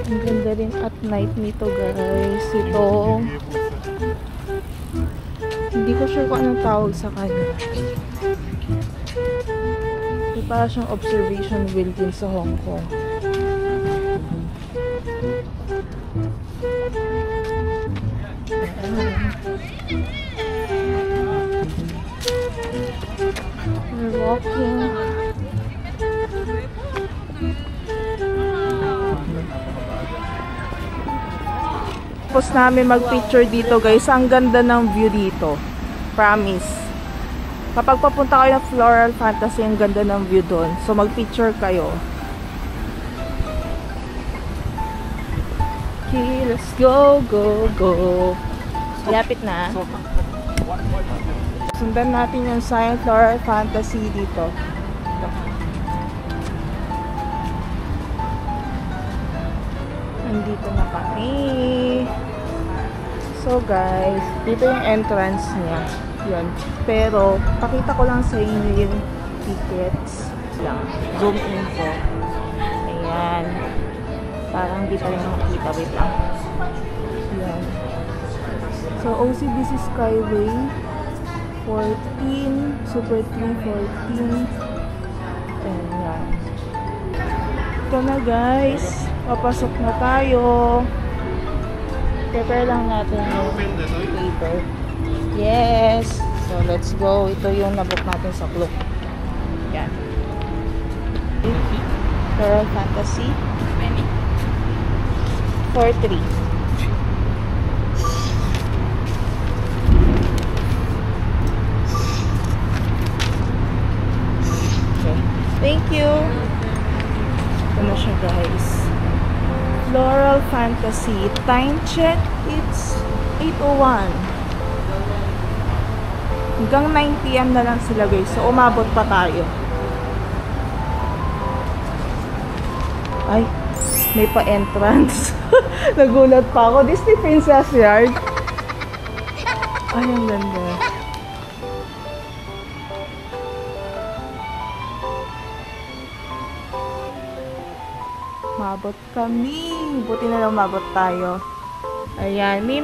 Ang ganda rin at night nito guys. Ito, hindi ko sure kung anong tawag sa kanya. Ito para siyang observation wheel din sa Hong Kong. We're walking. Tapos namin mag-picture dito guys. Ang ganda ng view dito. Promise. Kapag papunta kayo ng Floral Fantasy, ang ganda ng view doon. So mag-picture kayo. Okay, let's go, go, go. Lapit na. Sundan natin yung Siam Floral Fantasy dito. Nandito na kami. So guys, dito yung entrance niya. Yun. Pero, pakita ko lang sa inyo yung tickets. Lang. Zoom in po. Ayan. Parang di pa rin makita. Wait lang. Ayan. So, OCBC Skyway 14, Super 3 14. Ayan. Ito na guys. Papasok na tayo. Prepare lang natin yung paper. Yes. So, let's go. Ito yung nabook natin sa Klook. Yan. Floral Fantasy. 4-3. Okay. Thank you. Ito na siya guys. Floral Fantasy. Time check, it's 8:01. Hanggang 9 PM na lang sila guys. So, umabot pa tayo. Ay, may pa-entrance. Nagulat pa ako. Disney Princess Yard. Ay, ang ganda. Umabot kami. Buti na lang umabot tayo. Ayan. May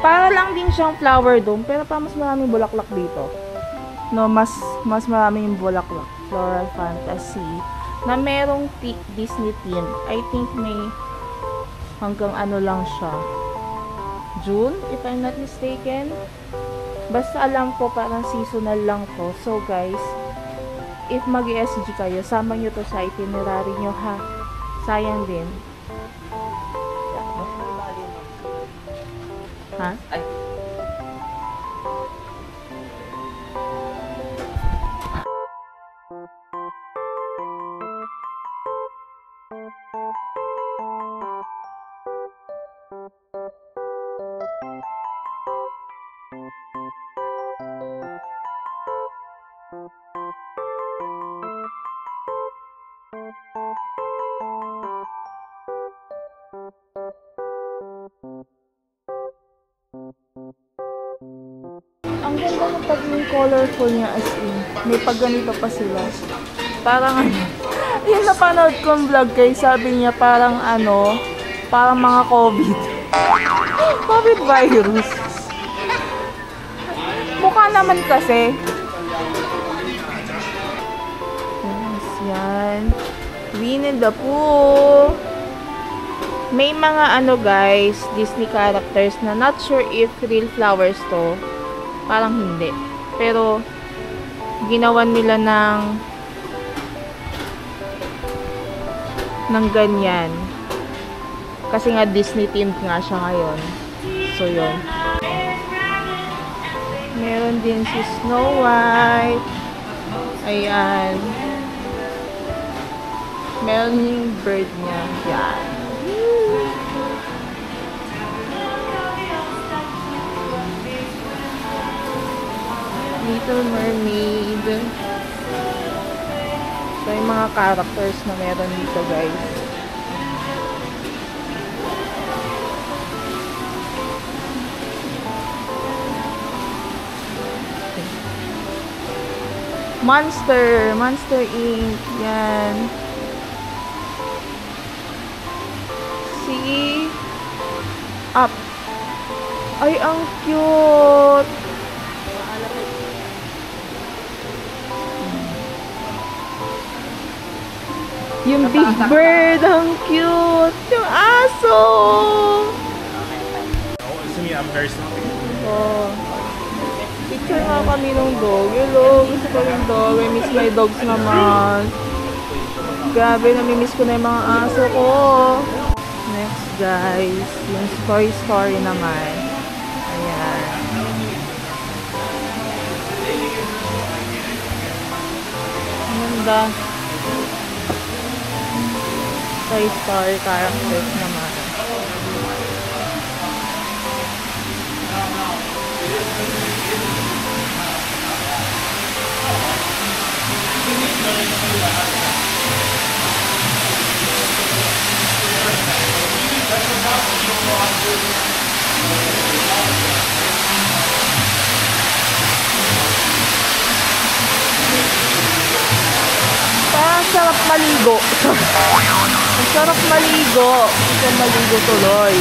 para lang din siyang flower dome. Pero pa mas maraming bulaklak dito. No, mas maraming bulaklak. Floral Fantasy. Na merong Disney theme. I think may hanggang ano lang siya. June, if I'm not mistaken. Basta alam ko parang seasonal lang to. So guys, if mag-ESG kayo, sama nyo to sa itinerary nyo ha. Sayang din. Ha? Ay. Ang ganda ng pagiging colorful niya as in. May pag ganito pa sila. Parang ano. Yung napanood kong vlog kay sabi niya parang ano. Parang mga COVID. COVID virus. Mukha naman kasi. Yes, yan. Winnie the Pooh. May mga ano guys, Disney characters na not sure if real flowers to. Parang hindi. Pero, ginawan nila ng ganyan. Kasi nga Disney themed nga siya ngayon. So, yun. Meron din si Snow White. Ayan. Meron yung bird niya. Yan. Little Mermaid. So, yung mga characters na meron dito, guys. Monster Inc. Yan. Si Up. Ay, ang cute. Yung Big Bird, ang cute. Yung aso. I'm very sorry. Oh. Picture nga kami ng dog. Hello, gusto ko yung dog. I miss my dogs naman. Grabe, namimiss ko na yung mga aso ko. Next, guys, yung story naman. Ayan. Ang ganda. Story characters naman. Parang sarap maligo. Ang sarap maligo. Gusto maligo tuloy.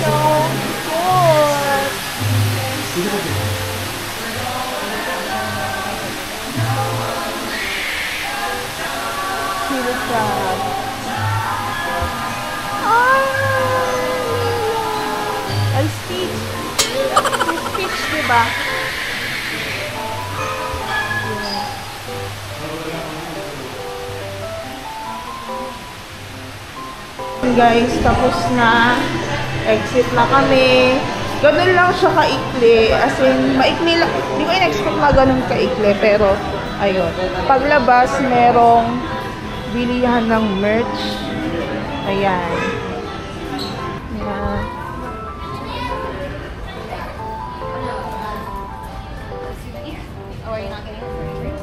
Hello. Cute crab. Ay, Stitch. Si Stitch, diba? Guys, tapos na. Exit na kami. Ganun lang siya kaikli. As in, maikli lang. Hindi ko in-expect na ganun kaikli. Pero, ayun. Paglabas, merong bilihan ng merch. Ayan. Yeah. Oh, are you not getting it?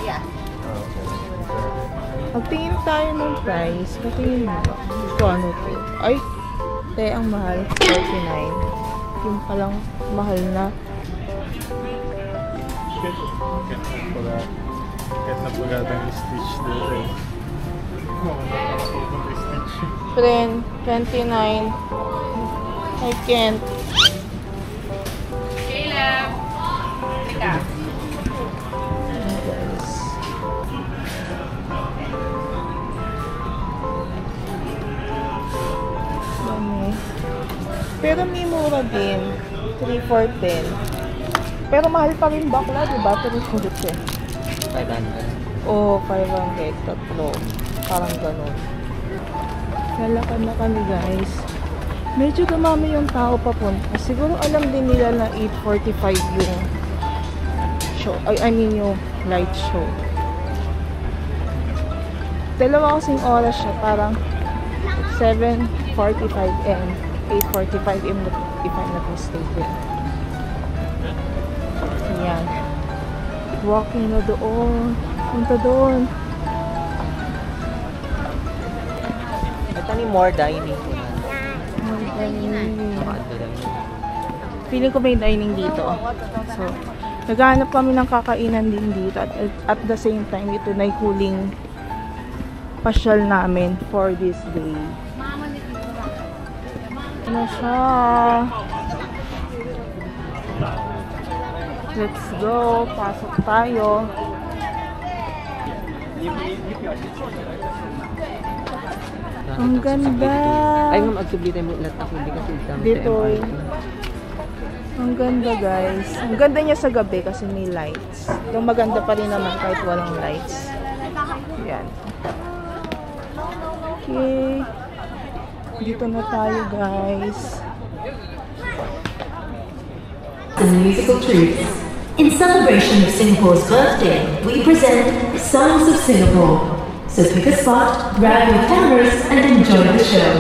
Yeah. Magtingin tayo ng price. Patingin mo ba? Ito ano to? Ay! Te, ang mahal. 49. Yung palang mahal na. Kahit napagatan yung Stitch dito eh. Friend, 29. I can't. Caleb! Yeah. Guys. Dami. Pero may mura din. 3 for 10. Pero mahal pa rin bakla, diba? 3 for 10. 500. Oo, 500. Tatlo. Parang ganun. Lalakad na kami, guys. Medyo dumami yung tao papunta. Siguro alam din nila na 8:45 yung show. I mean yung light show. Dalawa kasing oras siya. Parang 7:45 and 8:45 if I'm not mistaken. Ayan. Walking na doon. Punta doon. Ito ni more dining. Feeling ko may dining dito. So, naghahanap kami ng kakainan din dito. At the same time, ito na yung huling pasyal namin for this day. Ano siya? Let's go. Pasok tayo. Ang ganda. Ay, ma'am, agsubli tayo mo lahat ako. Hindi kasi exam Dito. sa MRT. Ang ganda, guys. Ang ganda niya sa gabi kasi may lights. Yung maganda pa rin naman kahit walang lights. Yan. Okay. Dito na tayo, guys. And musical treats. In celebration of Singapore's birthday, we present Songs of Singapore. So pick a spot, grab your cameras, and enjoy the show.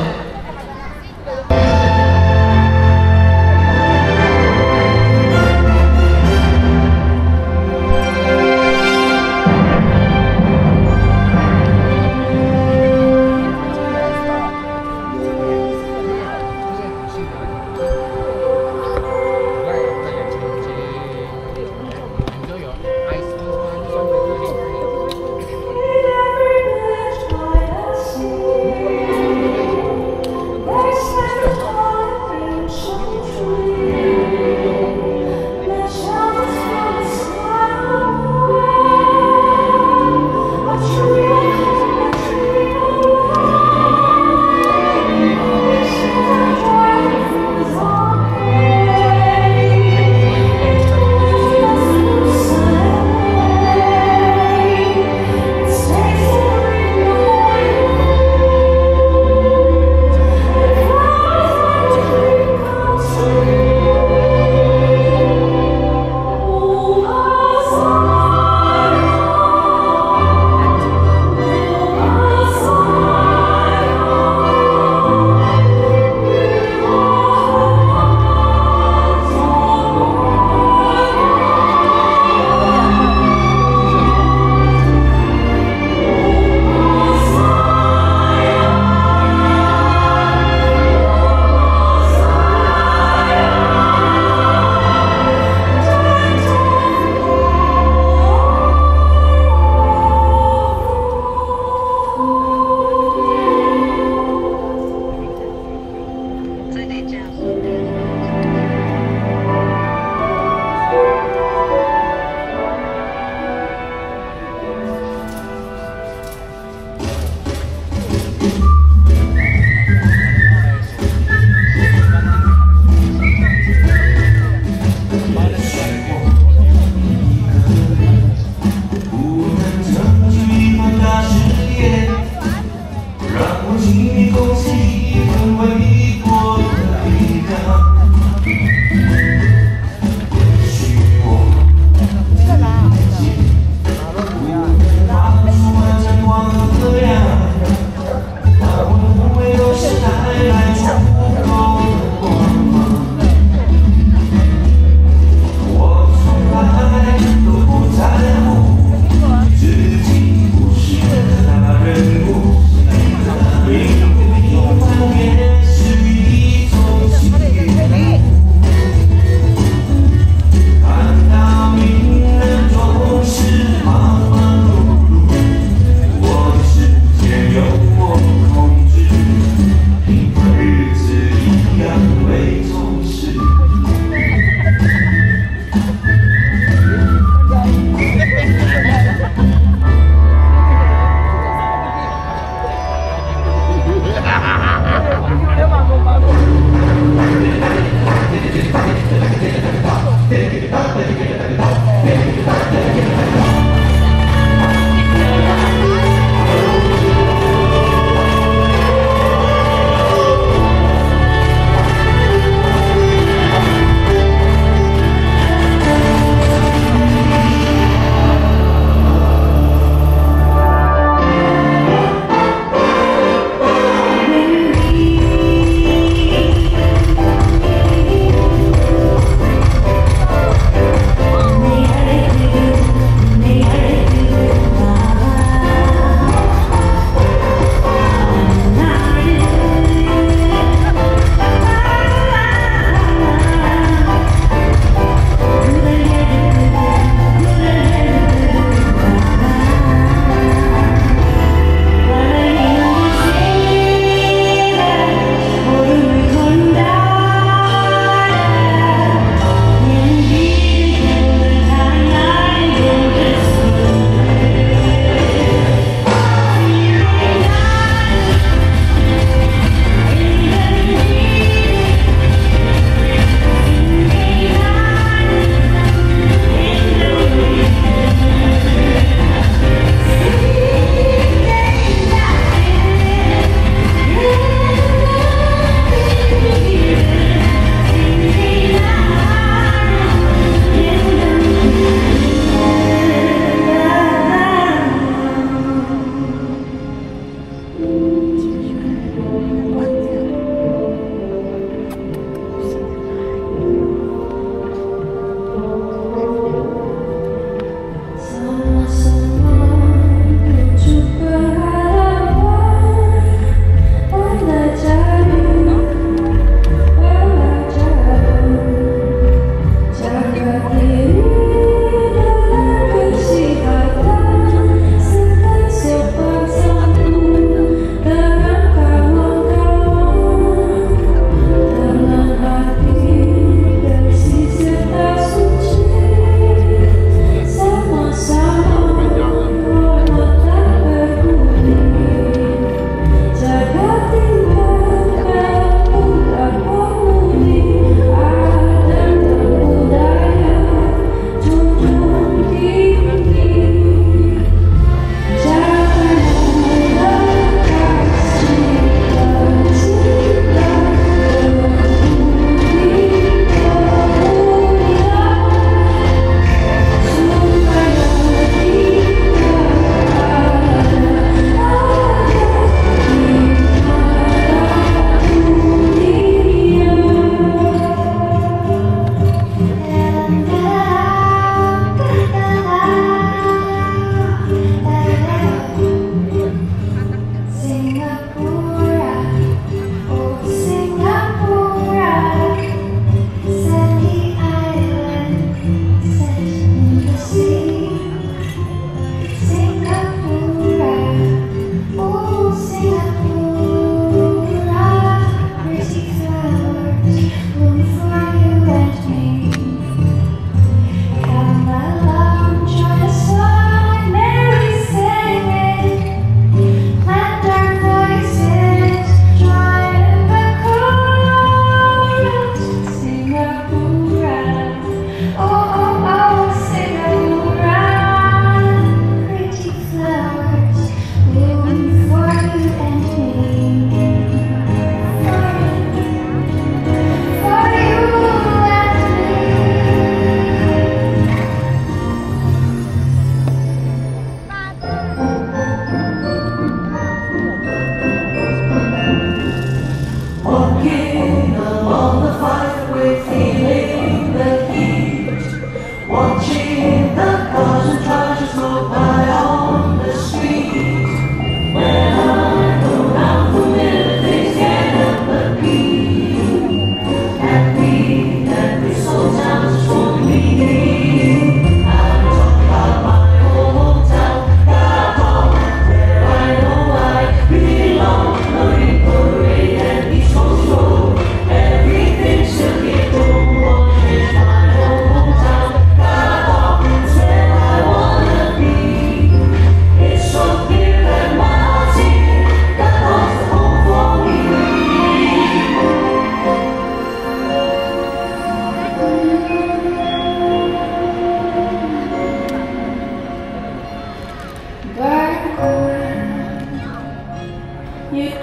You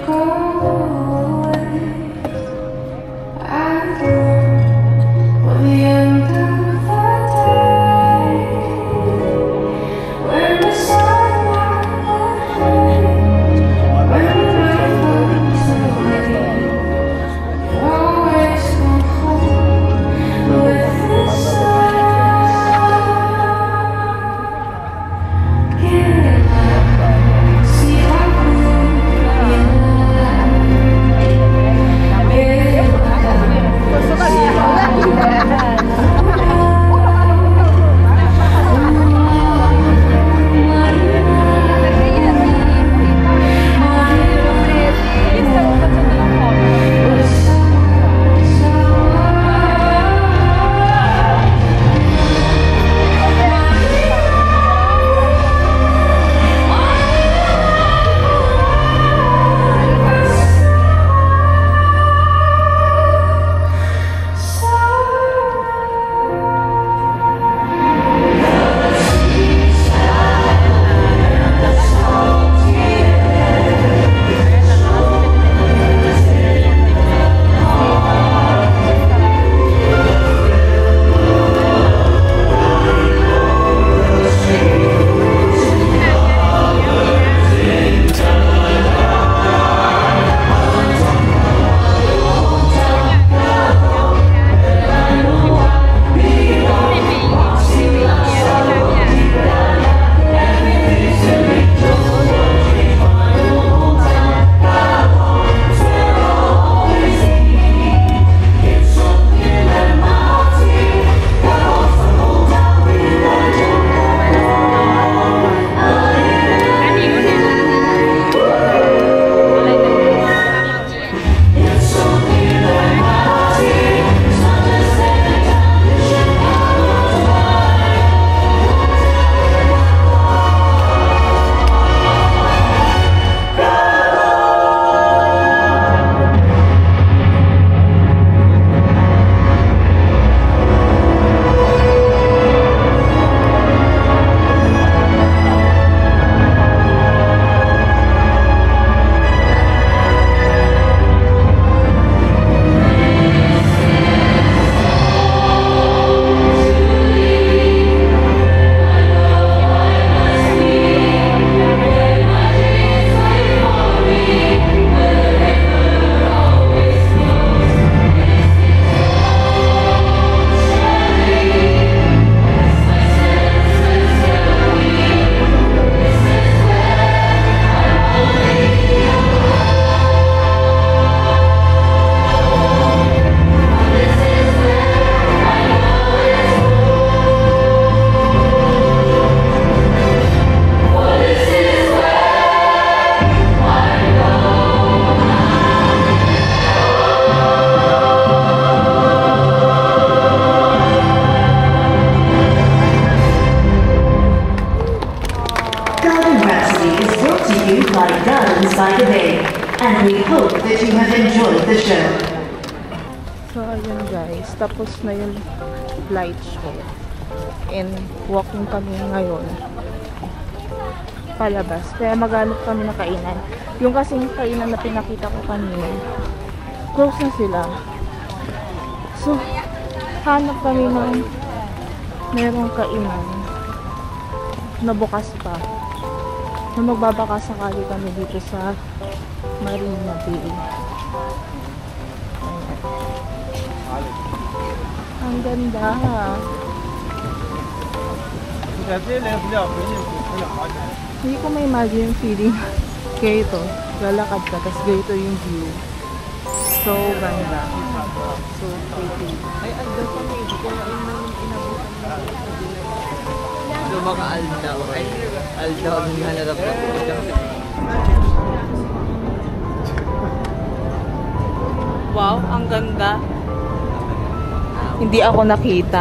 go away. I go with the end of the day. When the sunlight fades, when the night goes away, you always come home with this love. Get up, see how good you by Gardens by the Bay, and we hope that you have enjoyed the show. So, ayun guys. Tapos na yung light show. And walking kami ngayon palabas. Kaya maghanap kami ng kainan. Yung kasing kainan na pinakita ko kanina, close na sila. So, hanap kami ng merong kainan na bukas pa. Na magbabaka sakali kami dito sa Marina Bay. Ang ganda. Hindi ko ma-imagine yung feeling. Kaya ito, lalakad ka, tapos ganito yung view. So ganda. So pretty. Ay, aldaw kami. Hindi ko inabutan mo. Maka-aldaw. Ay, aldaw ang hanarap ko. Wow, ang ganda. Hindi ako nakita.